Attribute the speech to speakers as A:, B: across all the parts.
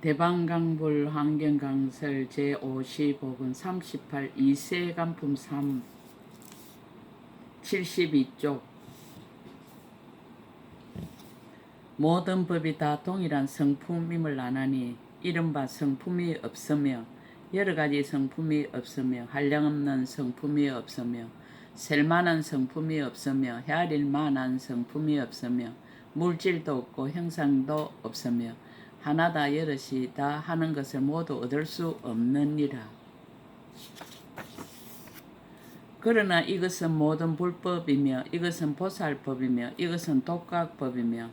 A: 대방강불 환경강설 제55권 38 이세간품 3 72쪽 모든 법이 다 동일한 성품임을 아나니 이른바 성품이 없으며 여러가지 성품이 없으며 한량없는 성품이 없으며 셀만한 성품이 없으며 헤아릴 만한 성품이 없으며 물질도 없고 형상도 없으며 하나다 여럿이 다 하는 것을 모두 얻을 수 없느니라. 그러나 이것은 모든 불법이며 이것은 보살법이며 이것은 독각법이며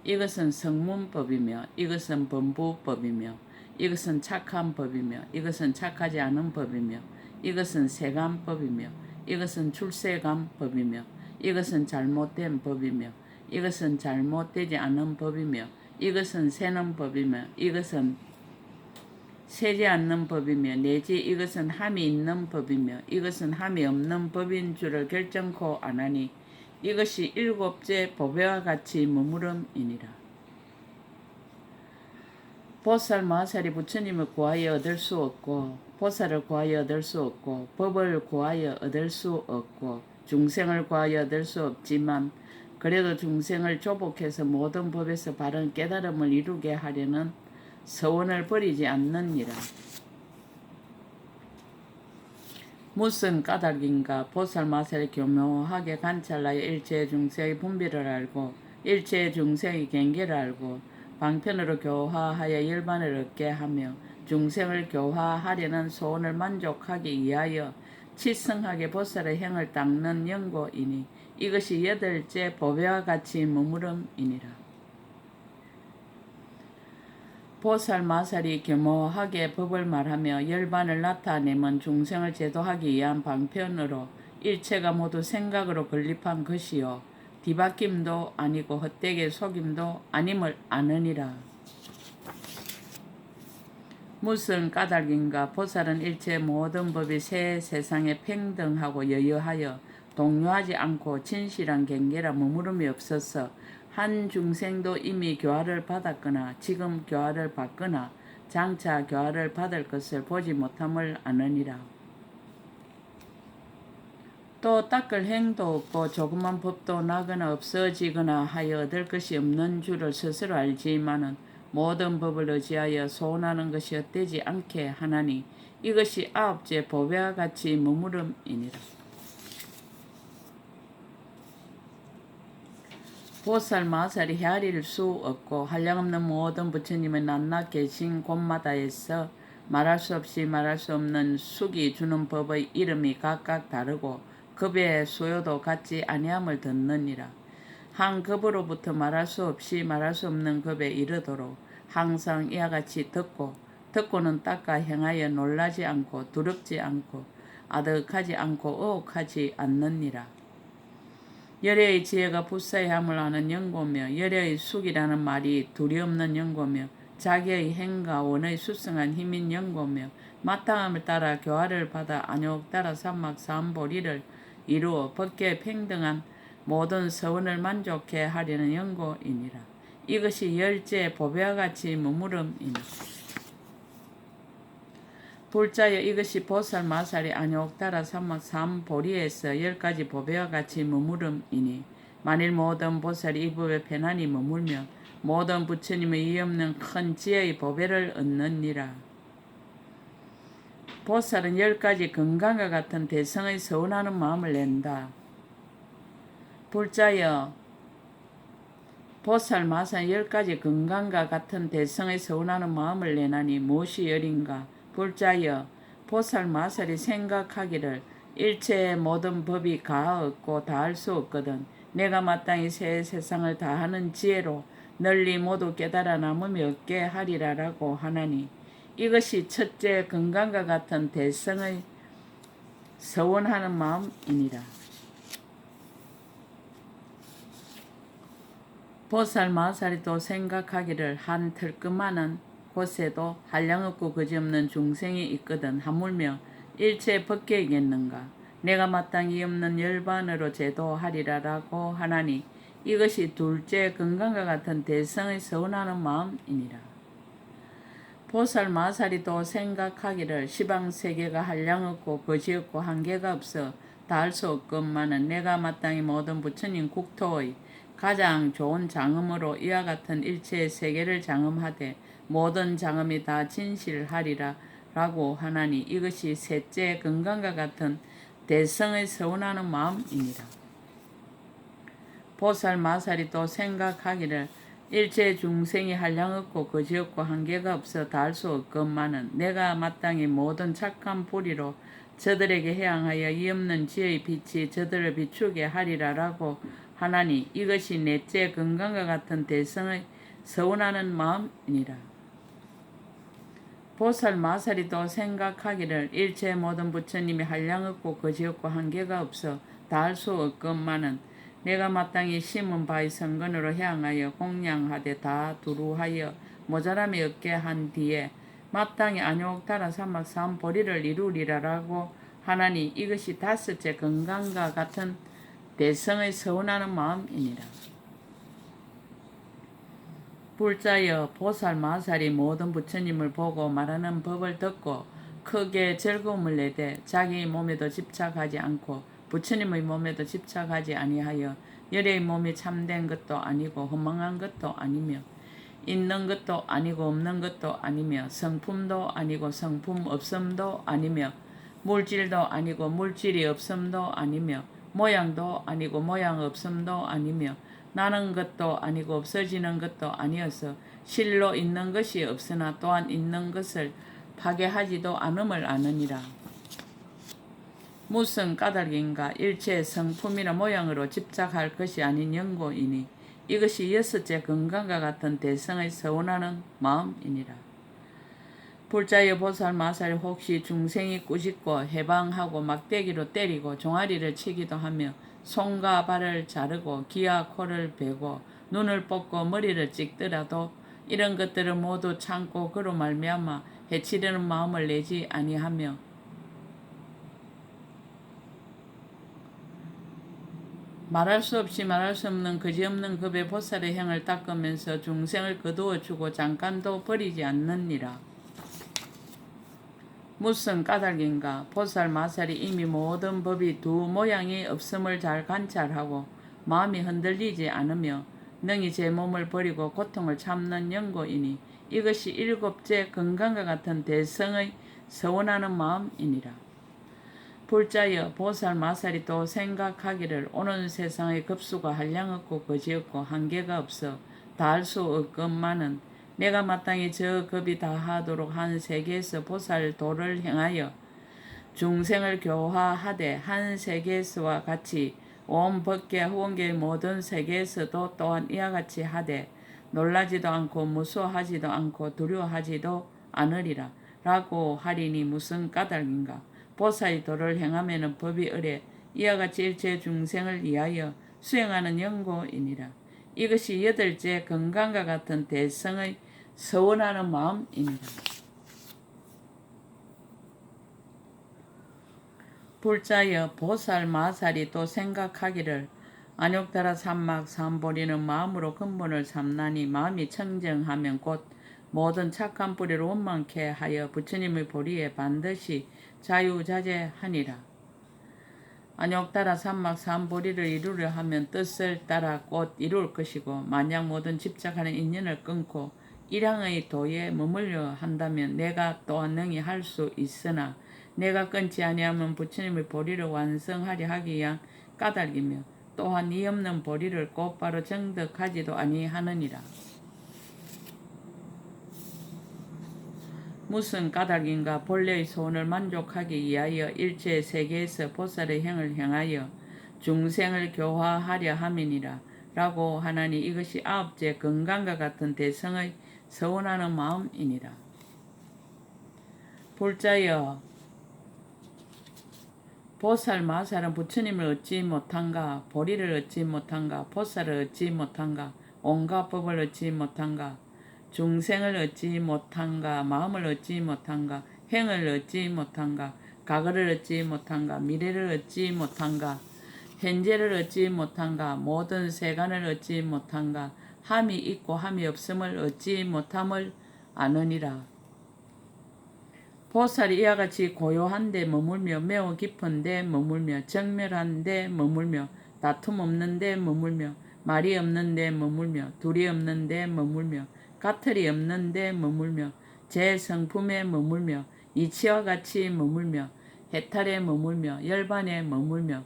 A: 이것은 성문법이며 이것은 범부법이며 이것은 착한 법이며 이것은 착하지 않은 법이며 이것은 세간법이며 이것은 출세간법이며 이것은 잘못된 법이며 이것은 잘못되지 않은 법이며 이것은 세는 법이며 이것은 세지 않는 법이며 내지 이것은 함이 있는 법이며 이것은 함이 없는 법인 줄을 결정코 안하니 이것이 일곱째 보배와 같이 머무름이니라. 보살 마살이 부처님을 구하여 얻을 수 없고 보살을 구하여 얻을 수 없고 법을 구하여 얻을 수 없고 중생을 구하여 얻을 수 없지만 그래도 중생을 조복해서 모든 법에서 바른 깨달음을 이루게 하려는 서원을 버리지 않느니라. 무슨 까닭인가 보살 마살이 교묘하게 관찰하여 일체의 중생의 분별을 알고 일체의 중생의 경계를 알고 방편으로 교화하여 열반을 얻게 하며 중생을 교화하려는 소원을 만족하기 위하여 치성하게 보살의 행을 닦는 연고이니 이것이 여덟째 보배와 같이 머무름이니라. 보살 마살이 교묘하게 법을 말하며 열반을 나타내면 중생을 제도하기 위한 방편으로 일체가 모두 생각으로 건립한 것이요 뒤바뀜도 아니고 헛되게 속임도 아님을 아느니라. 무슨 까닭인가 보살은 일체 모든 법이 새 세상에 평등하고 여여하여 동요하지 않고 진실한 경계라 머무름이 없어서 한 중생도 이미 교화를 받았거나 지금 교화를 받거나 장차 교화를 받을 것을 보지 못함을 아느니라. 또 닦을 행도 없고 조그만 법도 나거나 없어지거나 하여 얻을 것이 없는 줄을 스스로 알지만은 모든 법을 의지하여 소원하는 것이 헛되지 않게 하나니 이것이 아홉째 보배와 같이 머무름이니라. 보살 마살이 헤아릴 수 없고 한량없는 모든 부처님의 낱낱 계신 곳마다에서 말할 수 없이 말할 수 없는 숙이 주는 법의 이름이 각각 다르고 급의 수요도 같지 아니함을 듣느니라. 한 급으로부터 말할 수 없이 말할 수 없는 급에 이르도록 항상 이와 같이 듣고는 닦아 행하여 놀라지 않고 두렵지 않고 아득하지 않고 어혹하지 않느니라. 열애의 지혜가 불사의함을 아는 연고며 열애의 숙이라는 말이 두려움는 연고며 자기의 행과 원의 수승한 힘인 연고며 마땅함을 따라 교화를 받아 안욕 따라 삼막 삼보리를 이루어 법계 평등한 모든 서원을 만족해 하려는 연고이니라. 이것이 열째 보배와 같이 머무름이니라. 둘째여 이것이 보살 마살이 안욕 따라 삼막 삼보리에서 10가지 보배와 같이 머무름이니 만일 모든 보살이 이 법에 편안히 머물며 모든 부처님의 이없는 큰 지혜의 보배를 얻느니라. 보살은 10가지 건강과 같은 대성의 서운하는 마음을 낸다. 둘째여 보살 마살은 10가지 건강과 같은 대성의 서운하는 마음을 내나니 무엇이 열인가. 둘째여 보살 마살이 생각하기를 일체의 모든 법이 가하 없고 다할 수 없거든 내가 마땅히 새 세상을 다하는 지혜로 널리 모두 깨달아 남음이 없게 하리라라고 하나니 이것이 첫째 건강과 같은 대성의 서원하는 마음이니라. 보살 마살이 또 생각하기를 한 털끝만은 곳에도 한량없고 그지없는 중생이 있거든 하물며 일체 법계이겠는가. 내가 마땅히 없는 열반으로 제도하리라라고 하나니 이것이 둘째 건강과 같은 대성의 서운하는 마음이니라. 보살 마살이 또 생각하기를 시방세계가 한량없고 거지없고 한계가 없어 다할 수 없건만은 내가 마땅히 모든 부처님 국토의 가장 좋은 장엄으로 이와 같은 일체의 세계를 장엄하되 모든 장엄이 다 진실하리라 라고 하나니 이것이 셋째 건강과 같은 대성의 서운하는 마음이니라. 보살 마살이 또 생각하기를 일체 중생이 한량없고 거지없고 한계가 없어 다할 수 없건만은 내가 마땅히 모든 착한 뿌리로 저들에게 해양하여 이 없는 지의 빛이 저들을 비추게 하리라라고 하나니 이것이 넷째 건강과 같은 대성의 서운하는 마음이니라. 보살 마살이 또 생각하기를 일체 모든 부처님이 한량없고 거지없고 한계가 없어 다할 수 없건만은 내가 마땅히 심은 바의 성근으로 향하여 공양하되 다 두루하여 모자람이 없게 한 뒤에 마땅히 안욕타라 사막 삼보리를 이루리라라고 하나니 이것이 다섯째 건강과 같은 대성의 서운하는 마음이니라. 불자여 보살 마살이 모든 부처님을 보고 말하는 법을 듣고 크게 즐거움을 내되 자기 몸에도 집착하지 않고 부처님의 몸에도 집착하지 아니하여 열의 몸이 참된 것도 아니고 허망한 것도 아니며 있는 것도 아니고 없는 것도 아니며 성품도 아니고 성품 없음도 아니며 물질도 아니고 물질이 없음도 아니며 모양도 아니고 모양 없음도 아니며 나는 것도 아니고 없어지는 것도 아니어서 실로 있는 것이 없으나 또한 있는 것을 파괴하지도 않음을 아느니라. 무슨 까닭인가 일체의 성품이나 모양으로 집착할 것이 아닌 연고이니 이것이 여섯째 건강과 같은 대성의 서운하는 마음이니라. 불자여 보살 마살이 혹시 중생이 꾸짖고 해방하고 막대기로 때리고 종아리를 치기도 하며 손과 발을 자르고 귀와 코를 베고 눈을 뽑고 머리를 찍더라도 이런 것들을 모두 참고 그로 말미암아 해치려는 마음을 내지 아니하며 말할 수 없이 말할 수 없는 그지없는 급의 보살의 형을 닦으면서 중생을 거두어 주고 잠깐도 버리지 않느니라. 무슨 까닭인가 보살 마살이 이미 모든 법이 두 모양이 없음을 잘 관찰하고 마음이 흔들리지 않으며 능히 제 몸을 버리고 고통을 참는 연고이니 이것이 일곱째 건강과 같은 대성의 서운하는 마음이니라. 불자여 보살 마살이 또 생각하기를 오는 세상의 급수가 한량없고 거지없고 한계가 없어 다할 수 없건만은 내가 마땅히 저 급이 다하도록 한 세계에서 보살 도를 행하여 중생을 교화하되 한 세계에서와 같이 온 법계 후원계의 모든 세계에서도 또한 이와 같이 하되 놀라지도 않고 무서워하지도 않고 두려워하지도 않으리라 라고 하리니 무슨 까닭인가 보살이 도를 행하면 법이 의례 이와 같이 일체 중생을 위하여 수행하는 연고이니라. 이것이 여덟째 건강과 같은 대성의 서원하는 마음이니라. 불자여 보살 마살이 또 생각하기를 안욕다라 삼막 삼보리는 마음으로 근본을 삼나니 마음이 청정하면 곧 모든 착한 뿌리를 원만케 하여 부처님의 보리에 반드시 자유자재하니라. 안욕다라 삼막 삼보리를 이루려 하면 뜻을 따라 곧 이룰 것이고 만약 모든 집착하는 인연을 끊고 일향의 도에 머물려 한다면 내가 또한 능히 할 수 있으나 내가 끊지 아니하면 부처님의 보리를 완성하려 하기 위한 까닭이며 또한 이 없는 보리를 곧바로 정득하지도 아니하느니라. 무슨 까닭인가 본래의 소원을 만족하기 위하여 일체 세계에서 보살의 행을 행하여 중생을 교화하려 함이니라 라고 하나니 이것이 아홉째 건강과 같은 대성의 서운하는 마음이니라. 불자여 보살 마살은 부처님을 얻지 못한가 보리를 얻지 못한가 보살을 얻지 못한가 온갖 법을 얻지 못한가 중생을 얻지 못한가 마음을 얻지 못한가 행을 얻지 못한가 과거를 얻지 못한가 미래를 얻지 못한가 현재를 얻지 못한가 모든 세간을 얻지 못한가 함이 있고 함이 없음을 얻지 못함을 아느니라. 보살이 이와 같이 고요한데 머물며 매우 깊은데 머물며 정멸한데 머물며 다툼 없는데 머물며 말이 없는데 머물며 둘이 없는데 머물며 까틀이 없는데 머물며 제 성품에 머물며 이치와 같이 머물며 해탈에 머물며 열반에 머물며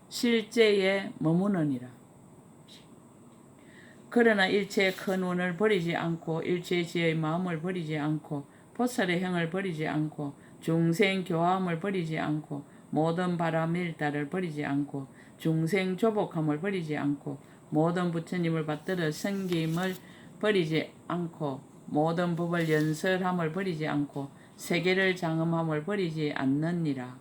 A: 실제에 머무느니라. 그러나 일체의 큰 운을 버리지 않고 일체의 지혜의 마음을 버리지 않고 보살의 행을 버리지 않고 중생 교화함을 버리지 않고 모든 바람 일다를 버리지 않고 중생 조복함을 버리지 않고 모든 부처님을 받들어 섬김을 버리지 않고 모든 법을 연설함을 버리지 않고 세계를 장엄함을 버리지 않느니라.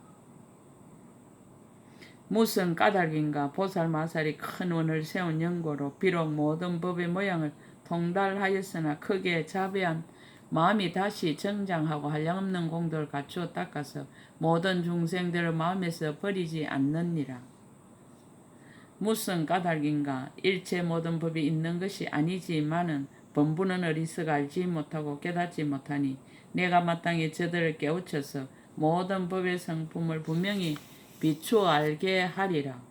A: 무슨 까닭인가 보살마살이 큰 원을 세운 연고로 비록 모든 법의 모양을 통달하였으나 크게 자비한 마음이 다시 정장하고 한량없는 공덕을 갖추어 닦아서 모든 중생들을 마음에서 버리지 않느니라. 무슨 까닭인가 일체 모든 법이 있는 것이 아니지만은 범부는 어리석어 알지 못하고 깨닫지 못하니 내가 마땅히 저들을 깨우쳐서 모든 법의 성품을 분명히 비추어 알게 하리라.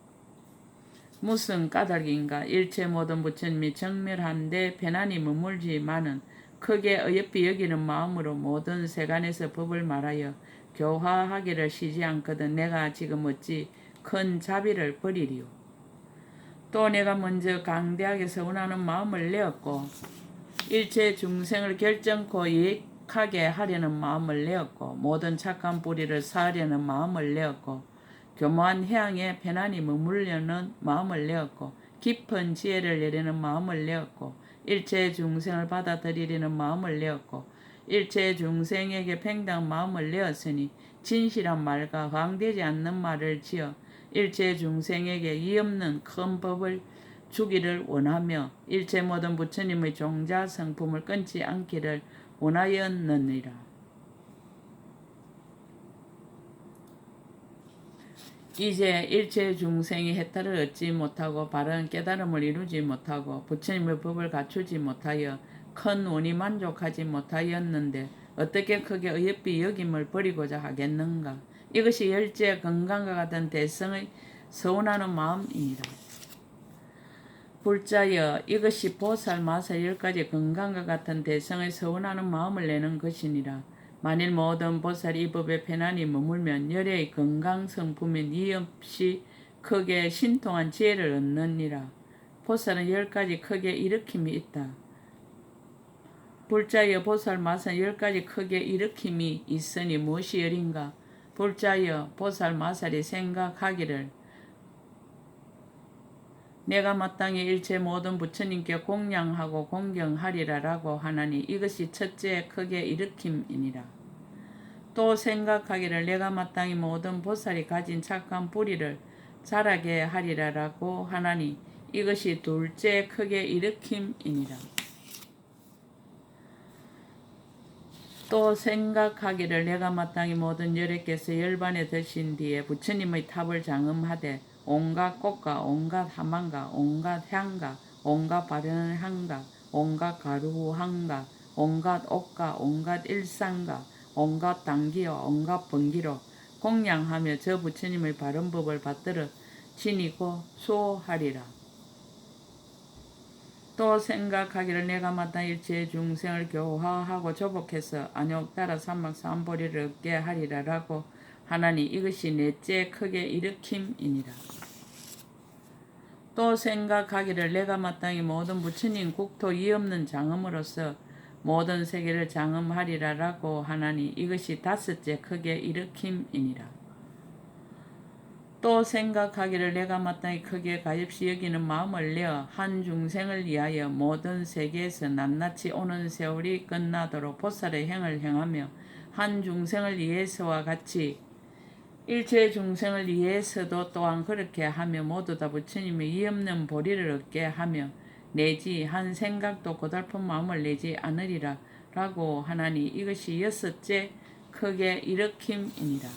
A: 무슨 까닭인가 일체 모든 부처님이 정멸한데 편안히 머물지만은 크게 어여삐 여기는 마음으로 모든 세간에서 법을 말하여 교화하기를 쉬지 않거든 내가 지금 어찌 큰 자비를 버리리요. 또 내가 먼저 강대하게 서운하는 마음을 내었고 일체 중생을 결정코 유익하게 하려는 마음을 내었고 모든 착한 뿌리를 쌓으려는 마음을 내었고 교묘한 해양에 편안히 머물려는 마음을 내었고 깊은 지혜를 내려는 마음을 내었고 일체 중생을 받아들이려는 마음을 내었고 일체 중생에게 평등한 마음을 내었으니 진실한 말과 강되지 않는 말을 지어 일체 중생에게 이없는 큰 법을 주기를 원하며 일체 모든 부처님의 종자 성품을 끊지 않기를 원하였느니라. 이제 일체 중생이 해탈을 얻지 못하고 바른 깨달음을 이루지 못하고 부처님의 법을 갖추지 못하여 큰 원이 만족하지 못하였는데 어떻게 크게 어여삐 여김을 버리고자 하겠는가. 이것이 열째 건강과 같은 대성의 서운하는 마음이니라. 불자여 이것이 보살 마살 10가지 건강과 같은 대성의 서운하는 마음을 내는 것이니라. 만일 모든 보살이 이 법에 편안히 머물면 열의 건강 성품인 이 없이 크게 신통한 지혜를 얻느니라. 보살은 10가지 크게 일으킴이 있다. 불자여 보살 마살 10가지 크게 일으킴이 있으니 무엇이 열인가. 불자여 보살 마살이 생각하기를 내가 마땅히 일체 모든 부처님께 공양하고 공경하리라라고 하나니 이것이 첫째 크게 일으킴이니라. 또 생각하기를 내가 마땅히 모든 보살이 가진 착한 뿌리를 자라게 하리라라고 하나니 이것이 둘째 크게 일으킴이니라. 또 생각하기를 내가 마땅히 모든 열애께서 열반에 드신 뒤에 부처님의 탑을 장엄하되 온갖 꽃과 온갖 하만과 온갖 향과 온갖 바르는 향과 온갖 가루향과 온갖 옷과 온갖 일상과 온갖 당기와 온갖 번기로 공양하며 저 부처님의 바른 법을 받들어 지니고 수호하리라. 또 생각하기를 내가 마땅히 일체 중생을 교화하고 조복해서 안욕 따라 삼막 삼보리를 얻게 하리라라고 하나니 이것이 넷째 크게 일으킴이니라. 또 생각하기를 내가 마땅히 모든 부처님 국토 이없는 장엄으로서 모든 세계를 장엄하리라라고 하나니 이것이 다섯째 크게 일으킴이니라. 또 생각하기를 내가 마땅히 크게 가엾이 여기는 마음을 내어 한 중생을 위하여 모든 세계에서 낱낱이 오는 세월이 끝나도록 보살의 행을 행하며 한 중생을 위해서와 같이 일체 중생을 위해서도 또한 그렇게 하며 모두 다 부처님의 이없는 보리를 얻게 하며 내지 한 생각도 고달픈 마음을 내지 않으리라 라고 하나니 이것이 여섯째 크게 일으킴이니라.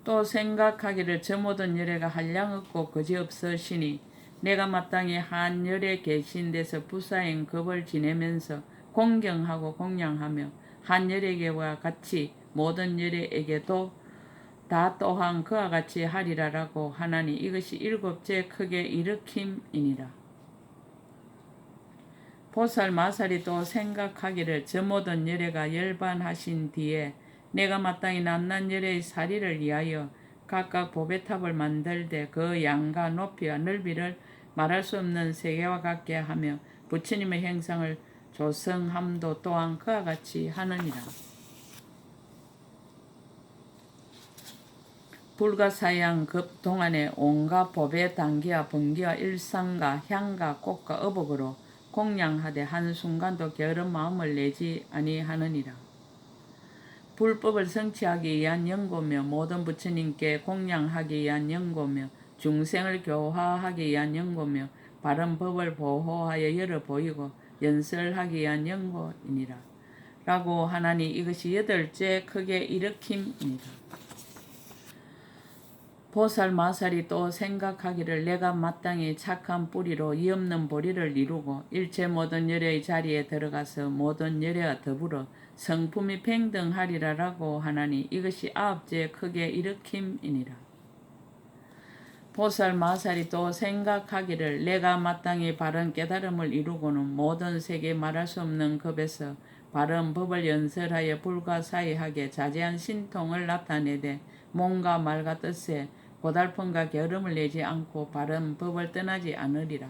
A: 또 생각하기를 저 모든 열애가 한량 없고 거지없으시니 내가 마땅히 한 열애 계신 데서 부사행 급을 지내면서 공경하고 공양하며 한 열에게와 같이 모든 열에게도 다 또한 그와 같이 하리라라고 하나니 이것이 일곱째 크게 일으킴이니라. 보살 마살이 또 생각하기를 저 모든 열애가 열반하신 뒤에 내가 마땅히 낱낱 열애의 사리를 위하여 각각 보배탑을 만들되 그 양과 높이와 넓이를 말할 수 없는 세계와 같게 하며 부처님의 형상을 조성함도 또한 그와 같이 하느니라. 불가사양 급 동안에 온갖 보배 단기와 번기와 일상과 향과 꽃과 어복으로 공양하되 한순간도 게으른 마음을 내지 아니하느니라. 불법을 성취하기 위한 연고며 모든 부처님께 공양하기 위한 연고며 중생을 교화하기 위한 연고며 바른 법을 보호하여 열어 보이고 연설하기 위한 연고이니라. 라고 하나니 이것이 여덟째 크게 일으킴이니라. 보살 마살이 또 생각하기를 내가 마땅히 착한 뿌리로 이 없는 보리를 이루고 일체 모든 열애의 자리에 들어가서 모든 열애와 더불어 성품이 평등하리라라고 하나니 이것이 아홉째 크게 일으킴이니라. 보살 마살이 또 생각하기를 내가 마땅히 바른 깨달음을 이루고는 모든 세계 말할 수 없는 급에서 바른 법을 연설하여 불가사의하게 자제한 신통을 나타내되 몸과 말과 뜻에 고달픔과 게으름을 내지 않고 바른 법을 떠나지 않으리라.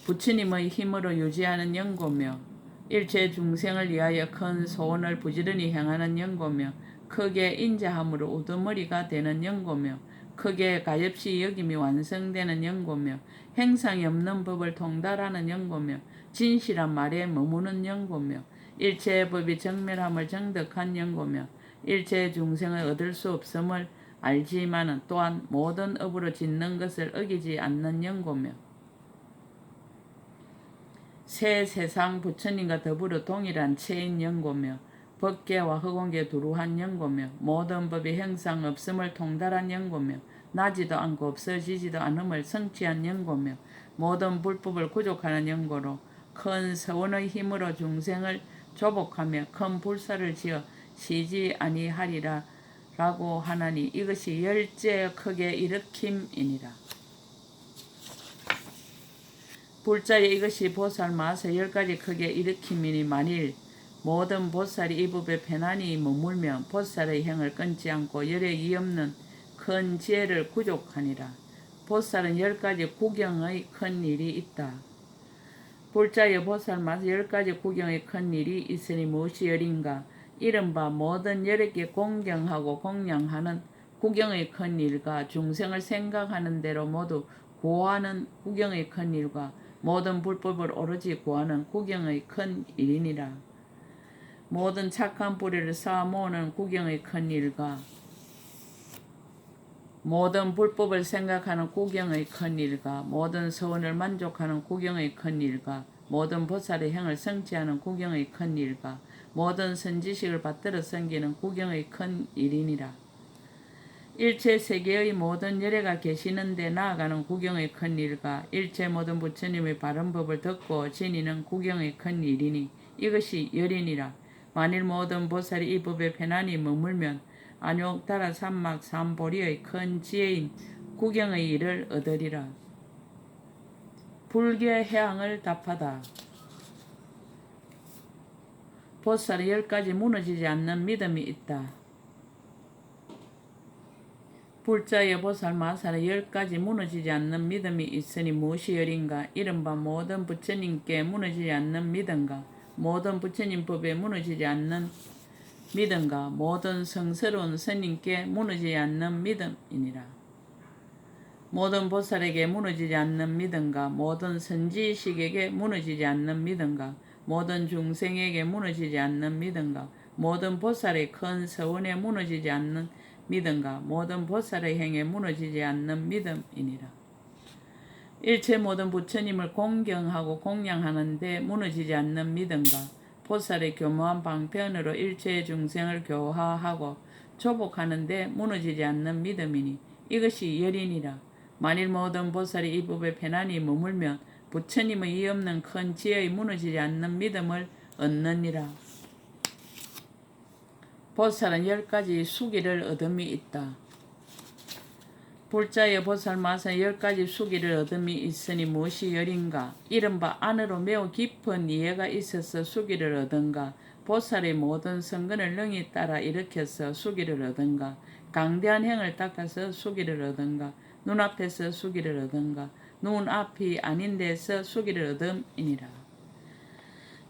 A: 부처님의 힘으로 유지하는 연고며 일체 중생을 위하여 큰 소원을 부지런히 행하는 연고며 크게 인자함으로 우두머리가 되는 연고며 크게 가엾이 여김이 완성되는 연고며 행상이 없는 법을 통달하는 연고며 진실한 말에 머무는 연고며 일체의 법이 정멸함을 정득한 연고며 일체 중생을 얻을 수 없음을 알지만은 또한 모든 업으로 짓는 것을 어기지 않는 연고며 새 세상 부처님과 더불어 동일한 체인 연고며 법계와 허공계 두루한 연고며 모든 법이 형상 없음을 통달한 연고며 나지도 않고 없어지지도 않음을 성취한 연고며 모든 불법을 구족하는 연고로 큰 서원의 힘으로 중생을 조복하며 큰 불사를 지어 시지 아니하리라 라고 하나니 이것이 열째 크게 일으킴이니라. 불자에 이것이 보살 마서 10가지 크게 일으킴이니 만일 모든 보살이 이 법에 편안히 머물면 보살의 행을 끊지 않고 열에 이없는 큰 지혜를 구족하니라. 보살은 10가지 구경의 큰 일이 있다. 불자의 보살 마서 10가지 구경의 큰 일이 있으니 무엇이 열인가? 이른바 모든 열에게 공경하고 공양하는 구경의 큰 일과 중생을 생각하는 대로 모두 구하는 구경의 큰 일과 모든 불법을 오로지 구하는 구경의 큰 일이니라. 모든 착한 뿌리를 쌓아 모으는 구경의 큰 일과 모든 불법을 생각하는 구경의 큰 일과 모든 서원을 만족하는 구경의 큰 일과 모든 보살의 행을 성취하는 구경의 큰 일과 모든 선지식을 받들어 섬기는 구경의 큰 일이니라. 일체 세계의 모든 열애가 계시는 데 나아가는 구경의 큰 일과 일체 모든 부처님의 바른 법을 듣고 지니는 구경의 큰 일이니 이것이 열이니라. 만일 모든 보살이 이 법에 편안히 머물면 안욕다라 삼막 삼보리의 큰 지혜인 구경의 일을 얻으리라. 불교의 해양을 답하다. 보살의 10가지 무너지지 않는 믿음이 있다. 불자의 보살 마살의 10가지 무너지지 않는 믿음이 있으니 무엇이 열인가? 이른바 모든 부처님께 무너지지 않는 믿음과 모든 부처님 법에 무너지지 않는 믿음과 모든 성스러운 스님께 무너지지 않는 믿음이니라. 모든 보살에게 무너지지 않는 믿음과 모든 선지식에게 무너지지 않는 믿음과 모든 중생에게 무너지지 않는 믿음과 모든 보살의 큰 서원에 무너지지 않는 믿음과 모든 보살의 행에 무너지지 않는 믿음이니라. 일체 모든 부처님을 공경하고 공양하는데 무너지지 않는 믿음과 보살의 교묘한 방편으로 일체의 중생을 교화하고 조복하는데 무너지지 않는 믿음이니 이것이 열이니라. 만일 모든 보살이 이 법에 편안히 머물면 부처님의 이 없는 큰 지혜의 무너지지 않는 믿음을 얻느니라. 보살은 10가지 수기를 얻음이 있다. 불자여 보살 마산 10가지 수기를 얻음이 있으니 무엇이 열인가? 이른바 안으로 매우 깊은 이해가 있어서 수기를 얻은가? 보살의 모든 성근을 능히 따라 일으켜서 수기를 얻은가? 강대한 행을 닦아서 수기를 얻은가? 눈앞에서 수기를 얻은가? 눈앞이 아닌 데서 수기를 얻음이니라.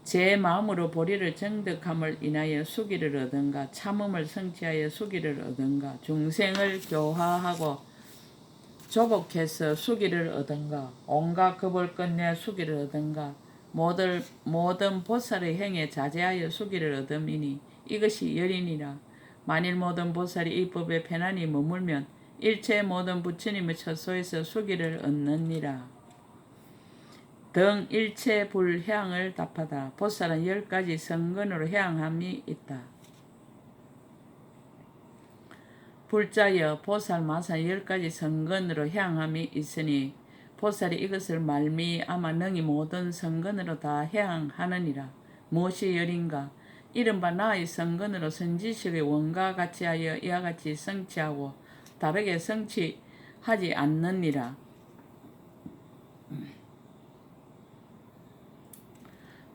A: 제 마음으로 보리를 정득함을 인하여 수기를 얻은가? 참음을 성취하여 수기를 얻은가? 중생을 교화하고 조복해서 수기를 얻은가? 온갖 겁을 끝내 수기를 얻은가? 모든 보살의 행에 자제하여 수기를 얻음이니 이것이 열이니라. 만일 모든 보살이 이 법에 편안히 머물면 일체 모든 부처님의 처소에서 수기를 얻느니라. 등 일체 불향을 답하다. 보살은 10가지 성근으로 향함이 있다. 불자여 보살 마산 10가지 성근으로 향함이 있으니 보살이 이것을 말미암아 능히 모든 성근으로 다 향하느니라. 무엇이 열인가? 이른바 나의 성근으로 선지식의 원과 같이 하여 이와 같이 성취하고 다르게 성취하지 않느니라.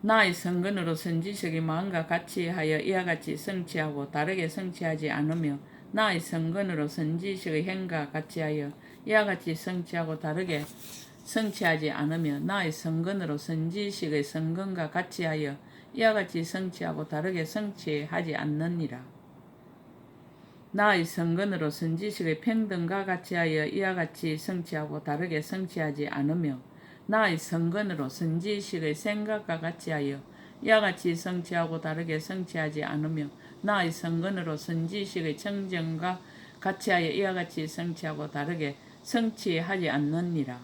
A: 나의 성근으로 선지식의 마음과 같이 하여 이와 같이 성취하고 다르게 성취하지 않으며 나의 성근으로 선지식의 행과 같이 하여 이와 같이 성취하고 다르게 성취하지 않으며 나의 성근으로 선지식의 성근과 같이 하여 이와 같이 성취하고 다르게 성취하지 않느니라. 나의 성근으로 선지식의 평등과 같이 하여 이와 같이 성취하고 다르게 성취하지 않으며 나의 성근으로 선지식의 생각과 같이 하여 이와 같이 성취하고 다르게 성취하지 않으며 나의 성근으로 선지식의 청정과 같이 하여 이와 같이 성취하고 다르게 성취하지 않느니라.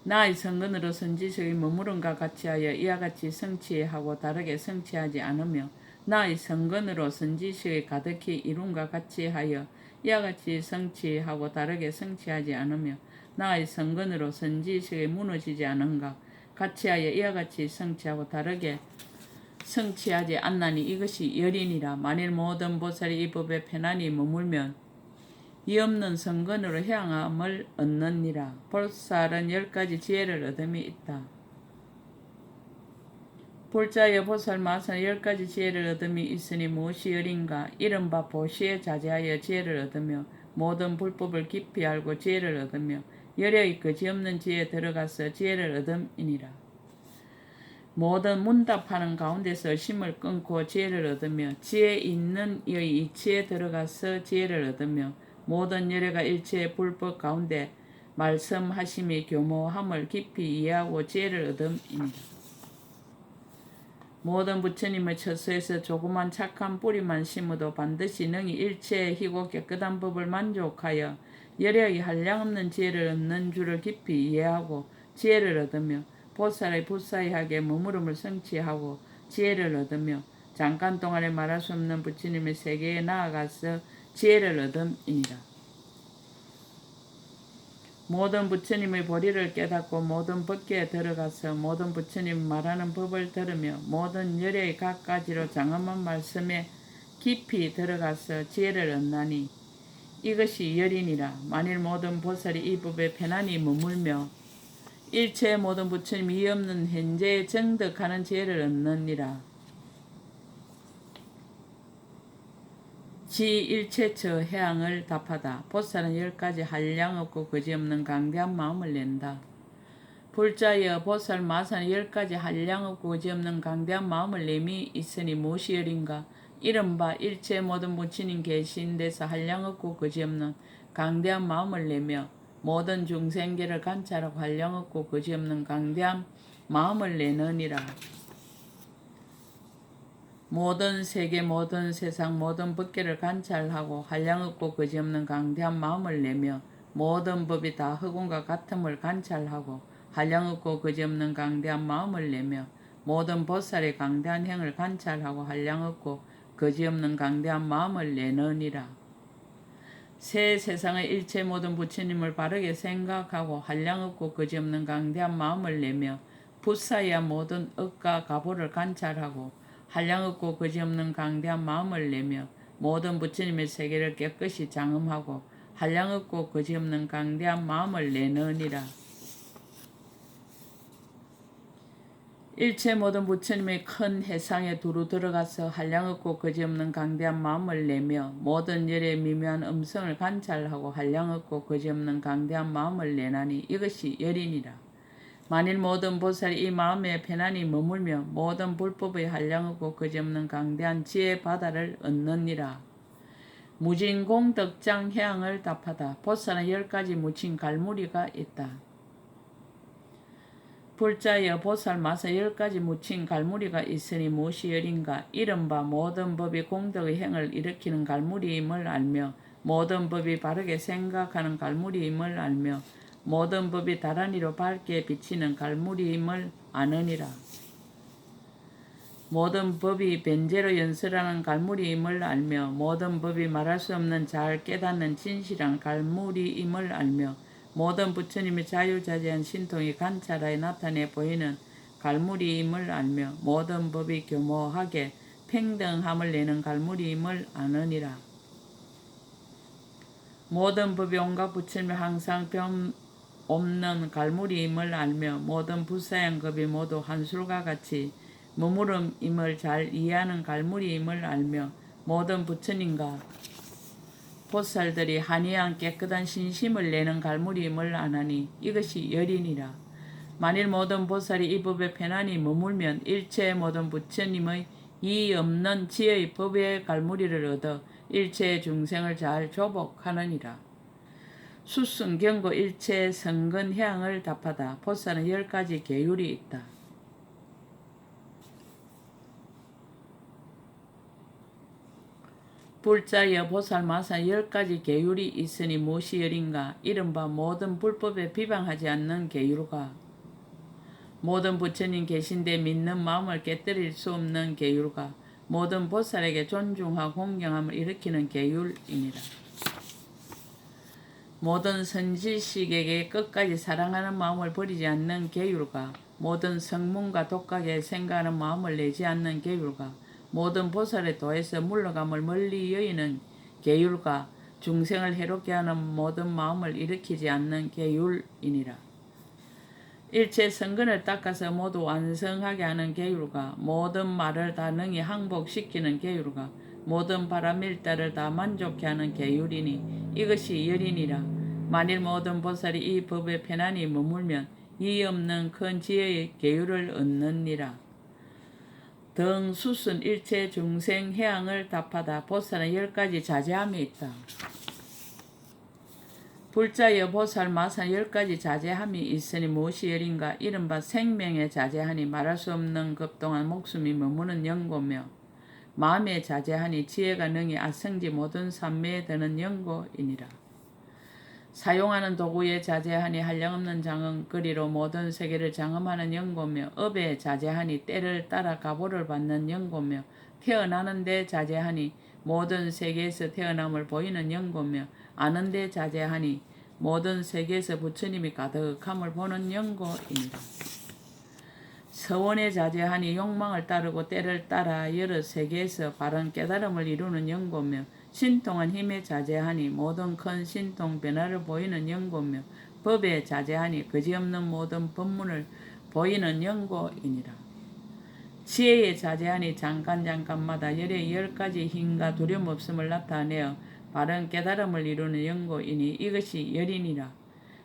A: 나의 성근으로 선지식의 머무름과 같이 하여 이와 같이 성취하고 다르게 성취하지 않으며 나의 성근으로 선지식의 가득히 이룸과 같이 하여 이와 같이 성취하고 다르게 성취하지 않으며 나의 성근으로 선지식의 무너지지 않은가 같이 하여 이와 같이 성취하고 다르게 성취하지 않나니 이것이 열이니라. 만일 모든 보살이 이 법에 편안히 머물면 이 없는 성근으로 향함을 얻느니라. 보살은 10가지 지혜를 얻음이 있다. 불자여 보살 마산 10가지 지혜를 얻음이 있으니 무엇이 열인가? 이른바 보시에 자제하여 지혜를 얻으며 모든 불법을 깊이 알고 지혜를 얻으며 열의 그지없는 지혜에 들어가서 지혜를 얻음이니라. 모든 문답하는 가운데서 의심을 끊고 지혜를 얻으며 지혜 있는 이의 이치에 들어가서 지혜를 얻으며 모든 열애가 일체의 불법 가운데 말씀하심이 교모함을 깊이 이해하고 지혜를 얻음이니라. 모든 부처님의 처소에서 조그만 착한 뿌리만 심어도 반드시 능히 일체의 희고 깨끗한 법을 만족하여 열애의 한량없는 지혜를 얻는 줄을 깊이 이해하고 지혜를 얻으며 보살의 불사의하게 머무름을 성취하고 지혜를 얻으며 잠깐 동안에 말할 수 없는 부처님의 세계에 나아가서 지혜를 얻음이니라. 모든 부처님의 보리를 깨닫고 모든 법계에 들어가서 모든 부처님 말하는 법을 들으며 모든 열의 각가지로 장엄한 말씀에 깊이 들어가서 지혜를 얻나니 이것이 열이니라. 만일 모든 보살이 이 법에 편안히 머물며 일체의 모든 부처님이 이 없는 현재에 정득하는 지혜를 얻느니라. 지 일체처 해양을 답하다. 보살은 10가지 한량 없고 거지없는 강대한 마음을 낸다. 불자여 보살 마산은 10가지 한량 없고 거지없는 강대한 마음을 내미 있으니 무엇이 열인가? 이른바 일체 모든 부처님 계신 데서 한량 없고 거지없는 강대한 마음을 내며 모든 중생계를 관찰하고 한량 없고 거지없는 강대한 마음을 내느니라. 모든 세계 모든 세상 모든 법계를 관찰하고 한량없고 거지없는 강대한 마음을 내며 모든 법이 다 흑운과 같음을 관찰하고 한량없고 거지없는 강대한 마음을 내며 모든 보살의 강대한 행을 관찰하고 한량없고 거지없는 강대한 마음을 내느니라. 새 세상의 일체 모든 부처님을 바르게 생각하고 한량없고 거지없는 강대한 마음을 내며 붓사야 모든 억과 가보를 관찰하고 한량없고 거지없는 강대한 마음을 내며 모든 부처님의 세계를 깨끗이 장엄하고 한량없고 거지없는 강대한 마음을 내느니라. 일체 모든 부처님의 큰 해상에 두루 들어가서 한량없고 거지없는 강대한 마음을 내며 모든 열의 미묘한 음성을 관찰하고 한량없고 거지없는 강대한 마음을 내나니 이것이 열이니라. 만일 모든 보살이 이 마음에 편안히 머물며 모든 불법의 한량없고 거지없는 강대한 지혜의 바다를 얻느니라. 무진공덕장 해양을 답하다. 보살은 10가지 묻힌 갈무리가 있다. 불자여 보살 마사 10가지 묻힌 갈무리가 있으니 무엇이 열인가. 이른바 모든 법이 공덕의 행을 일으키는 갈무리임을 알며 모든 법이 바르게 생각하는 갈무리임을 알며 모든 법이 다란이로 밝게 비치는 갈무리임을 아느니라. 모든 법이 변제로 연설하는 갈무리임을 알며 모든 법이 말할 수 없는 잘 깨닫는 진실한 갈무리임을 알며 모든 부처님의 자유자재한 신통이 관찰하여 나타내 보이는 갈무리임을 알며 모든 법이 교모하게 평등함을 내는 갈무리임을 아느니라. 모든 법이 온갖 부처님의 항상 변 없는 갈무리임을 알며 모든 불사양급이 모두 한술과 같이 머무름임을 잘 이해하는 갈무리임을 알며 모든 부처님과 보살들이 한이한 깨끗한 신심을 내는 갈무리임을 아나니 이것이 열이니라. 만일 모든 보살이 이 법에 편안히 머물면 일체의 모든 부처님의 이의 없는 지혜의 법의 갈무리를 얻어 일체의 중생을 잘 조복하느니라. 수승경고 일체의 성근해양을 답하다. 보살은 10가지 계율이 있다. 불자여 보살 마사 10가지 계율이 있으니 무엇이 열인가. 이른바 모든 불법에 비방하지 않는 계율과 모든 부처님 계신데 믿는 마음을 깨뜨릴 수 없는 계율과 모든 보살에게 존중하고 공경함을 일으키는 계율이니라. 모든 선지식에게 끝까지 사랑하는 마음을 버리지 않는 계율과 모든 성문과 독각에 생각하는 마음을 내지 않는 계율과 모든 보살의 도에서 물러감을 멀리 여의는 계율과 중생을 해롭게 하는 모든 마음을 일으키지 않는 계율이니라. 일체 성근을 닦아서 모두 완성하게 하는 계율과 모든 말을 다 능히 항복시키는 계율과 모든 바람일다를 다 만족케 하는 계율이니 이것이 열이니라. 만일 모든 보살이 이 법에 편안히 머물면 이 없는 큰 지혜의 계율을 얻느니라. 등수순 일체 중생 해양을 답하다. 보살은 10가지 자제함이 있다. 불자여 보살 마사 10가지 자제함이 있으니 무엇이 열인가. 이른바 생명의 자제하니 말할 수 없는 급 동안 목숨이 머무는 연고며 마음의 자제하니 지혜가 능히 아성지 모든 삼매에 드는 연고이니라. 사용하는 도구에 자제하니 한량없는 장엄거리로 모든 세계를 장엄하는 연고며 업에 자제하니 때를 따라 가보를 받는 연고며 태어나는 데 자제하니 모든 세계에서 태어남을 보이는 연고며 아는 데 자제하니 모든 세계에서 부처님이 가득함을 보는 연고입니다. 서원에 자제하니 욕망을 따르고 때를 따라 여러 세계에서 바른 깨달음을 이루는 연고며 신통한 힘에 자제하니 모든 큰 신통 변화를 보이는 연고며 법에 자제하니 거지없는 모든 법문을 보이는 연고이니라. 지혜에 자제하니 잠깐마다 열의 10가지 힘과 두려움 없음을 나타내어 바른 깨달음을 이루는 연고이니 이것이 열이니라.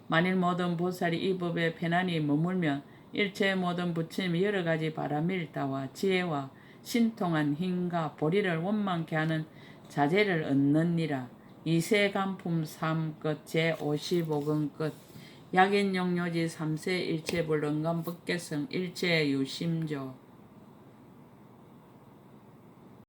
A: 만일 모든 보살이 이 법에 편안히 머물면 일체의 모든 부처님의 여러가지 바람일다와 지혜와 신통한 힘과 보리를 원망케 하는 자제를 얻느니라. 이세간품 3끝 제55권 끝. 약인용료지 3세 일체불 응감법계성 일체유심조